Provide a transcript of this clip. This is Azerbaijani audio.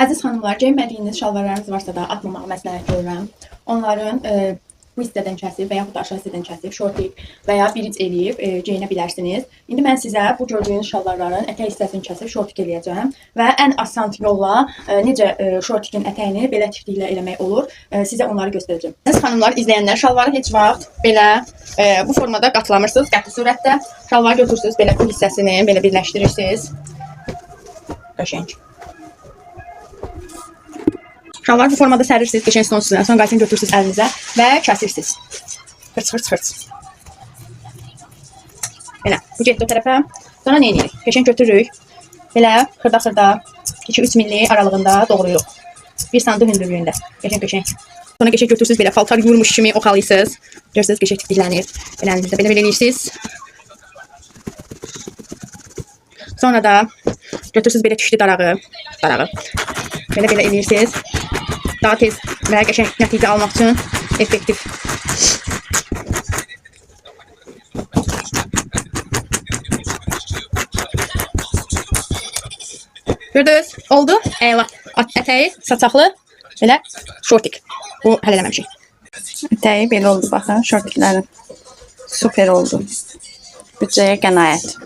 Əziz xanımlar, geyinmədiyiniz şalvarlarınız varsa da atmamağı məsləhət görürəm. Onların bu hissədən kəsib və yaxud da aşağı hissədən kəsib, şortik və ya biric eləyib geyinə bilərsiniz. İndi mən sizə bu gördüyünüz şalvarların ətək hissəsini kəsib şortik eləyəcəm və ən asan yolla necə şortikin ətəyini belə tifliklə eləmək olur, sizə onları göstərəcəm. Əziz xanımlar, izləyənlər, şalvarı heç vaxt belə bu formada qatlamırsınız, qəti surətdə. Şalvarı götürürsünüz, belə bu hissəsini belə birləşdirirsiniz. Qəşəng. Şalvar bu formada sərirsiniz, qəşəng son üstünə. Sonra qayıtını götürürsünüz əlinizə və kəsirsiniz. Xırç. Belə, bu getdi o tərəfə. Sonra nə edirik? Qəşəng götürürük. Belə xırda 2-3 milli aralığında doğruyuruq. 1 sm hündürlüyündə. Qəşəng. Sonra qəşəng götürürsünüz, belə paltar yurmuş kimi oxalıyırsınız. Görürsünüz, qəşəng tifliklənir. Belə əlinizdə belə eləyirsiniz. Sonra da götürürsünüz belə tüşlü darağı. Belə eləyirsiniz. Daha tez və qəşəng nəticə almaq üçün effektiv. Gördünüz? Oldu. Ətəyi saçaqlı belə şortik. Bu həll eləməmişik. Ətəyi belə oldu, baxın. Şortiklərim super oldu. Büdcəyə qənaət.